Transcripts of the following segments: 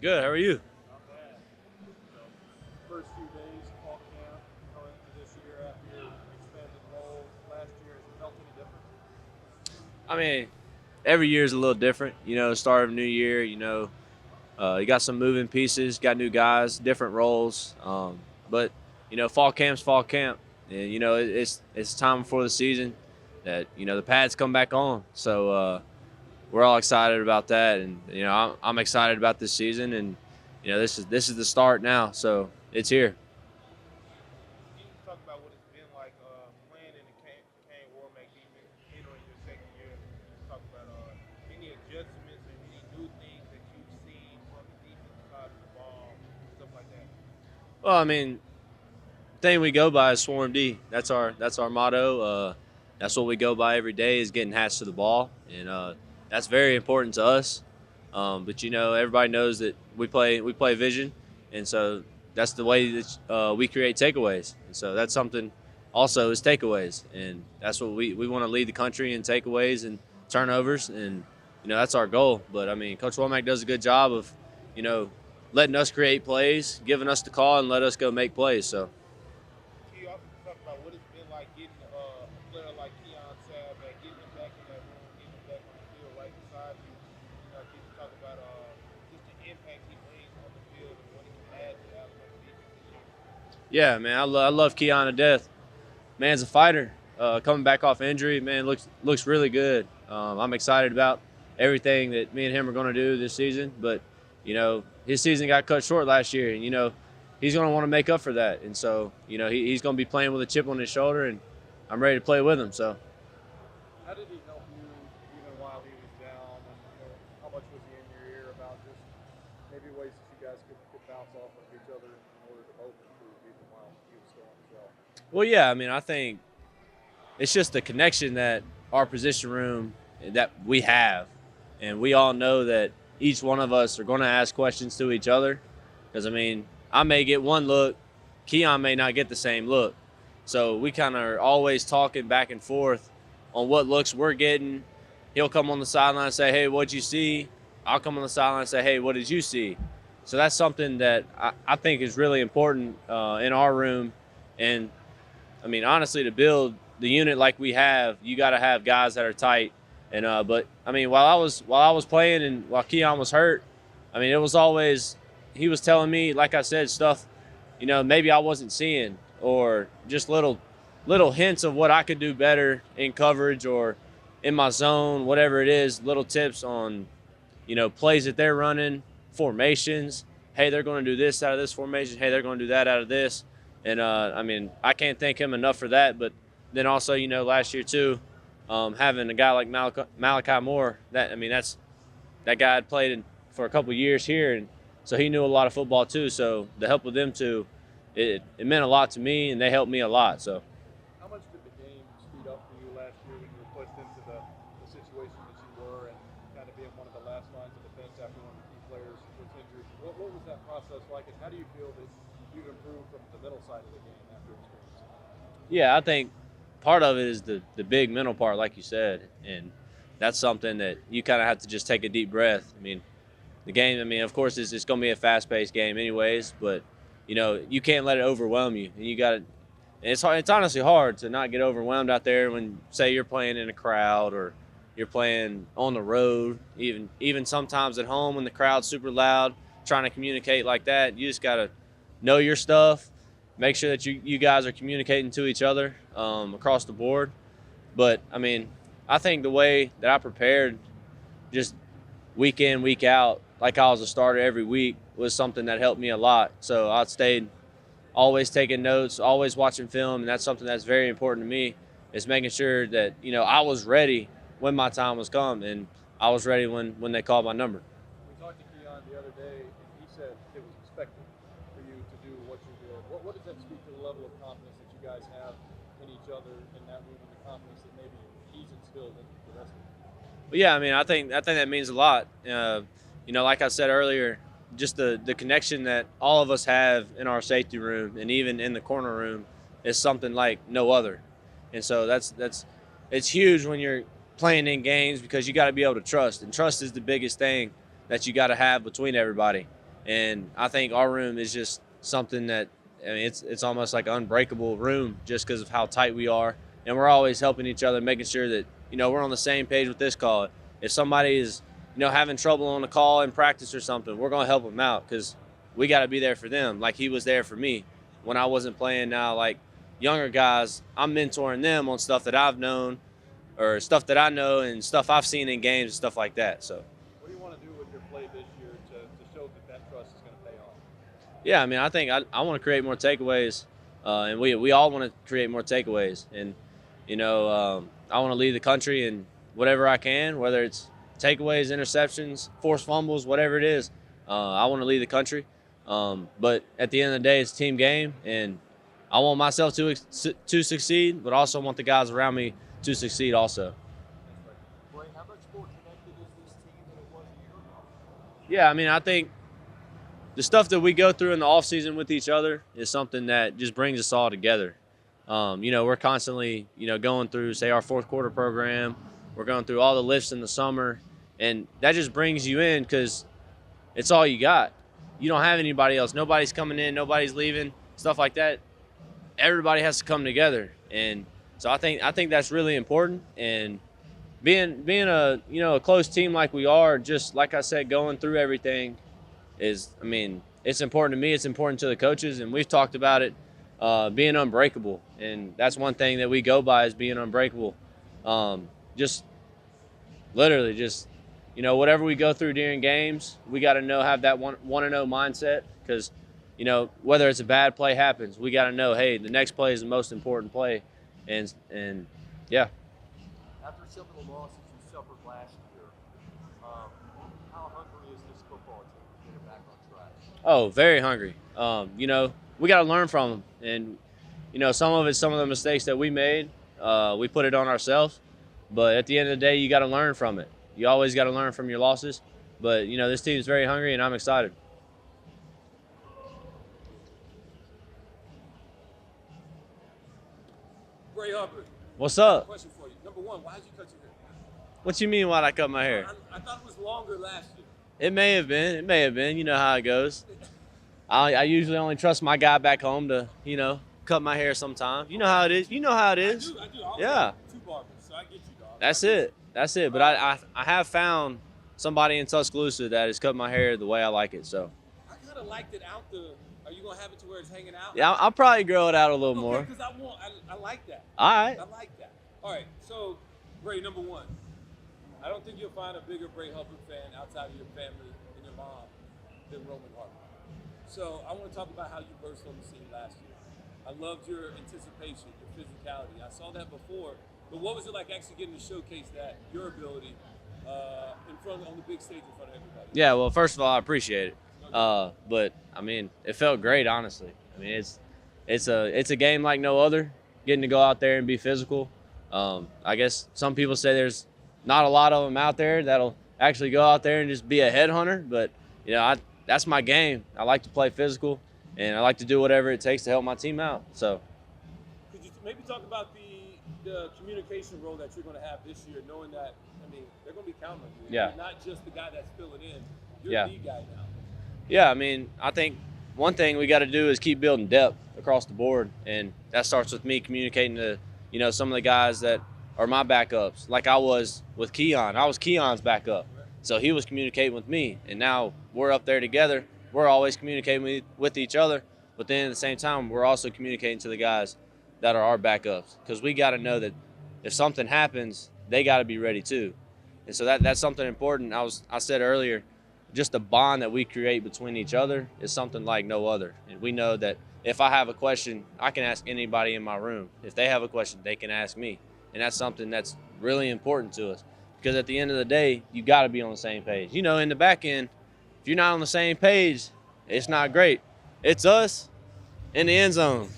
Good. How are you? Not bad. First few days, fall camp, going into this year after your expanded role last year, has it felt any different? I mean, every year is a little different. Start of new year. You got some moving pieces, got new guys, different roles. But fall camp's fall camp, and it's time before the season that the pads come back on. So we're all excited about that, and I'm excited about this season, and this is the start now. So it's here. Can you talk about what it's been like playing in the Kane Warmack defense, entering your second year? Just talk about any adjustments and any new things that you've seen from the defensive side of the ball, stuff like that. Well, I mean, thing we go by is Swarm D. That's our motto. That's what we go by every day is getting hats to the ball, and that's very important to us. But everybody knows that we play vision, and so that's the way that we create takeaways. And so that's something also is takeaways, and that's what we want to lead the country in takeaways and turnovers, and that's our goal. But I mean, Coach Womack does a good job of you know letting us create plays, giving us the call, and let us go make plays. So. Can you also talk about what it's been like getting a player like Keon Sabb, getting him back in that room, getting him back on the field right beside you? Can you talk about just the impact he brings on the field and what he can add to the Alabama defense this year? Yeah, man, I love Keon to death. Man's a fighter. Coming back off injury, man, looks really good. I'm excited about everything that me and him are going to do this season. But his season got cut short last year, and he's going to want to make up for that. And so he's going to be playing with a chip on his shoulder, and I'm ready to play with him. So. How did he help you even while he was down? And how much was he in your ear about just maybe ways that you guys could bounce off of each other in order to both improve even while he was still on the show? Well, yeah, I mean, I think it's just the connection that our position room that we have, and we all know that each one of us are going to ask questions to each other. Because I mean, I may get one look, Keon may not get the same look, so we kind of are always talking back and forth on what looks we're getting. He'll come on the sideline and say, "Hey, what'd you see?" I'll come on the sideline and say, "Hey, what did you see?" So that's something that I think is really important in our room, and I mean, honestly, to build the unit like we have, you got to have guys that are tight. And but I mean, while I was playing and while Keon was hurt, I mean, it was always he was telling me, like I said, stuff, maybe I wasn't seeing, or just little hints of what I could do better in coverage or in my zone, whatever it is, little tips on plays that they're running, formations. Hey, they're going to do this out of this formation. Hey, they're going to do that out of this. And I mean, I can't thank him enough for that. But then also, last year too, having a guy like Malachi Moore, that guy had played for a couple years here, and so he knew a lot of football too. So the help with them too, it meant a lot to me, and they helped me a lot. So. How much did the game speed up for you last year when you were pushed into the situation that you were and kind of being one of the last lines of defense after one of the key players was injured? What was that process like, and how do you feel that you've improved from the middle side of the game after experience? Yeah, I think part of it is the big mental part, like you said, and that's something that you kind of have to just take a deep breath. I mean, the game. I mean, of course, it's going to be a fast-paced game, anyways. But you can't let it overwhelm you, and you got to. It's hard. It's honestly hard to not get overwhelmed out there when, say, you're playing in a crowd or you're playing on the road. Even sometimes at home when the crowd's super loud, trying to communicate like that, you just got to know your stuff. Make sure that you guys are communicating to each other across the board. But I mean, I think the way that I prepared, just week in, week out, like I was a starter every week, was something that helped me a lot. So I stayed always taking notes, always watching film, and that's something that's very important to me, is making sure that I was ready when my time was come, and I was ready when they called my number. We talked to Keon the other day, and he said it was expected for you to do what you did. What does that speak to the level of confidence that you guys have in each other in that room, and the confidence that maybe he's instilled in the rest of you? But yeah, I mean, I think that means a lot. Like I said earlier, just the connection that all of us have in our safety room and even in the corner room is something like no other. And so that's it's huge when you're playing in games, because you got to be able to trust, and trust is the biggest thing that you got to have between everybody. And I think our room is just something that, I mean, it's almost like an unbreakable room just because of how tight we are. And we're always helping each other, making sure that, we're on the same page with this call. If somebody is, having trouble on a call in practice or something, we're going to help them out because we got to be there for them like he was there for me when I wasn't playing. Now, like younger guys, I'm mentoring them on stuff that I've known or stuff that I know and stuff I've seen in games and stuff like that. So What do you want to do with your play this year to show that trust is going to pay off? yeah, I mean, I think I want to create more takeaways, and we all want to create more takeaways. And I want to lead the country in whatever I can, whether it's takeaways, interceptions, forced fumbles, whatever it is. I want to lead the country. But at the end of the day, it's a team game, and I want myself to succeed, but also want the guys around me to succeed also. Bray, how much more connected is this team than it was a year ago? Yeah, I mean, I think the stuff that we go through in the offseason with each other is something that just brings us all together. We're constantly, going through, say, our fourth quarter program. We're going through all the lifts in the summer, and that just brings you in because it's all you got. You don't have anybody else. Nobody's coming in. Nobody's leaving. Stuff like that. Everybody has to come together, and so I think that's really important. And being a close team like we are, just like I said, going through everything is, I mean, it's important to me. It's important to the coaches, and we've talked about it being unbreakable, and that's one thing that we go by is being unbreakable. Just literally, whatever we go through during games, we got to have that want to know mindset because, whether it's a bad play happens, we got to know, hey, the next play is the most important play, and yeah. After some of the losses you suffered last year, how hungry is this football team to get it back on track? Oh, very hungry. We got to learn from them, and some of the mistakes that we made, we put it on ourselves. But at the end of the day, you got to learn from it. You always got to learn from your losses. But this team is very hungry, and I'm excited. Bray Hubbard. What's up? Question for you. Number one, why did you cut your hair? What you mean? Why'd I cut my hair? I thought it was longer last year. It may have been. It may have been. You know how it goes. I usually only trust my guy back home to, cut my hair sometimes. You know how it is. You know how it is. I do. Yeah. Two barbers, so I get you, dog. That's it. But I have found somebody in Tuscaloosa that has cut my hair the way I like it. So. I kind of liked it out the. Are you gonna have it to where it's hanging out? Yeah, I'll probably grow it out a little more. Because I like that. All right. I like that. All right. So, Bray, number one, I don't think you'll find a bigger Bray Hubbard fan outside of your family and your mom than Roman Hart. So I want to talk about how you burst on the scene last year. I loved your anticipation, your physicality. I saw that before, but what was it like actually getting to showcase that, your ability, on the big stage in front of everybody? Yeah, well, first of all, I appreciate it. But I mean, it felt great, honestly. I mean, it's a game like no other. Getting to go out there and be physical. I guess some people say there's not a lot of them out there that'll actually go out there and just be a headhunter, but that's my game. I like to play physical, and I like to do whatever it takes to help my team out. So, could you maybe talk about the communication role that you're going to have this year, knowing that, I mean, they're going to be counting on you. Yeah. You're not just the guy that's filling in. You're Yeah. the guy now. Yeah, I mean, I think one thing we got to do is keep building depth across the board, and that starts with me communicating to, some of the guys that are my backups, like I was with Keon. I was Keon's backup. So he was communicating with me, and now we're up there together. We're always communicating with each other, but then at the same time, we're also communicating to the guys that are our backups because we got to know that if something happens, they got to be ready too. And so that's something important. I said earlier, just the bond that we create between each other is something like no other. And we know that if I have a question, I can ask anybody in my room. If they have a question, they can ask me. And that's something that's really important to us. Because at the end of the day, you got to be on the same page. In the back end, if you're not on the same page, it's not great. It's us in the end zone.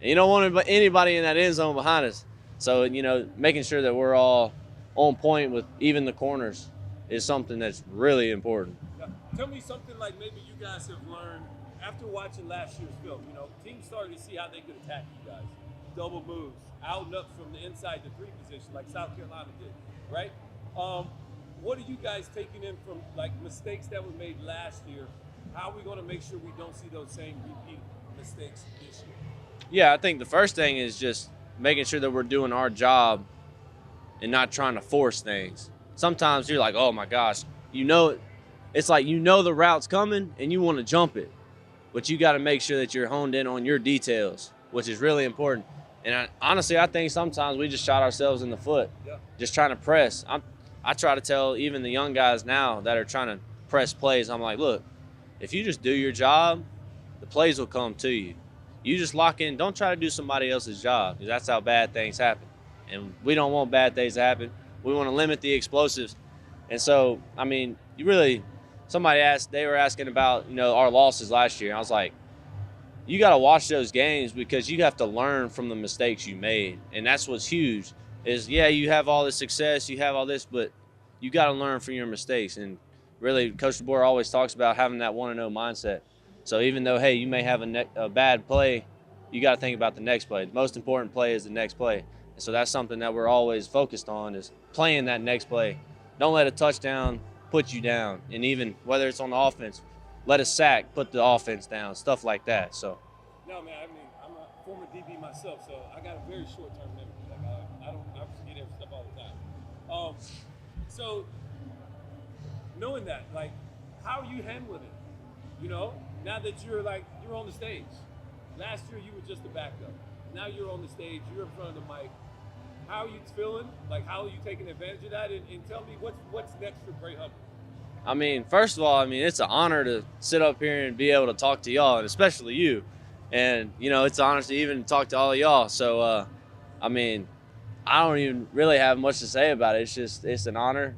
And you don't want anybody in that end zone behind us. So, making sure that we're all on point with even the corners is something that's really important. Now, tell me something like maybe you guys have learned after watching last year's film. Teams started to see how they could attack you guys. Double moves, out and up from the inside to three position like South Carolina did. Right? What are you guys taking in from like mistakes that were made last year How are we going to make sure we don't see those same repeat mistakes this year? Yeah, I think the first thing is just making sure that we're doing our job and not trying to force things. Sometimes you're like, oh my gosh, it's like the route's coming and you want to jump it, but you got to make sure that you're honed in on your details, which is really important. And honestly, I think sometimes we just shot ourselves in the foot, just trying to press. I try to tell even the young guys now that are trying to press plays, I'm like, look, if you just do your job, the plays will come to you. You just lock in. Don't try to do somebody else's job, because that's how bad things happen. And we don't want bad things to happen. We want to limit the explosives. And so, I mean, they were asking about, our losses last year. And I was like, you got to watch those games because you have to learn from the mistakes you made. And that's what's huge is, you have all this success, you have all this, but you got to learn from your mistakes. And really, Coach DeBoer always talks about having that 1-0 mindset. So even though, hey, you may have a bad play, you got to think about the next play. The most important play is the next play. And so that's something that we're always focused on is playing that next play. Don't let a touchdown put you down. And even whether it's on the offense, let a sack put the offense down, stuff like that. So. No, man, I mean, I'm a former DB myself, so I got a very short-term memory. Like, I forget every stuff all the time. So knowing that, like, how are you handling it? Now that you're on the stage. Last year you were just a backup. Now you're on the stage, you're in front of the mic. How are you feeling? Like, how are you taking advantage of that? And tell me what's next for Bray Hubbard? I mean, first of all, it's an honor to sit up here and be able to talk to y'all, and especially you. And, it's an honor to even talk to all of y'all. So, I don't even really have much to say about it. It's an honor.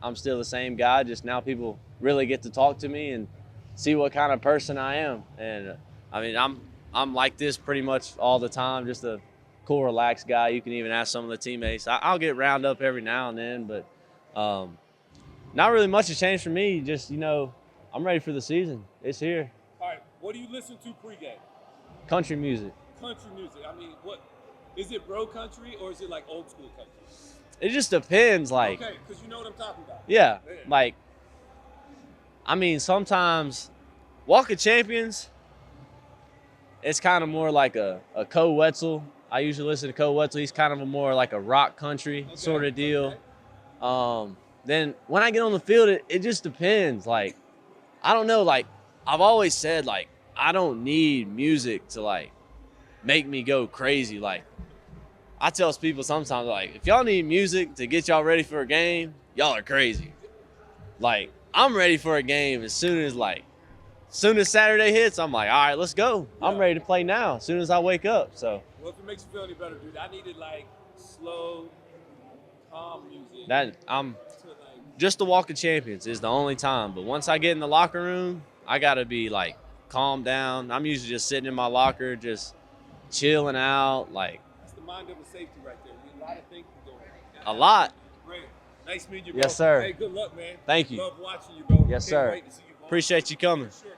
I'm still the same guy, just now people really get to talk to me and see what kind of person I am. And, I'm like this pretty much all the time, just a cool, relaxed guy. You can even ask some of the teammates. I'll get round up every now and then, but not really much has changed for me. Just, I'm ready for the season. It's here. All right, what do you listen to pregame? Country music. Country music. What is it, bro country, or is it like old school country? It just depends. Okay, because you know what I'm talking about. Yeah, sometimes Walk of Champions, it's kind of more like a Co Wetzel. I usually listen to Co Wetzel. He's kind of more like a rock country sort of deal. Okay. Then when I get on the field, it just depends. I don't know. I've always said, I don't need music to make me go crazy. I tell people sometimes, if y'all need music to get y'all ready for a game, y'all are crazy. I'm ready for a game as soon as Saturday hits, I'm like, all right, let's go. Yeah. I'm ready to play now as soon as I wake up. So. Well, if it makes you feel any better, dude, I needed slow, calm music. Just the Walk of Champions is the only time. But once I get in the locker room, I gotta be calm down. I'm usually just sitting in my locker, just chilling out. That's the mind over safety right there. A lot of things going on. A lot. Great. Nice meeting you, bro. Yes, sir. Hey, good luck, man. Thank you. Love watching you, bro. Yes, Can't sir. wait to see you, bro. Appreciate you coming. Sure.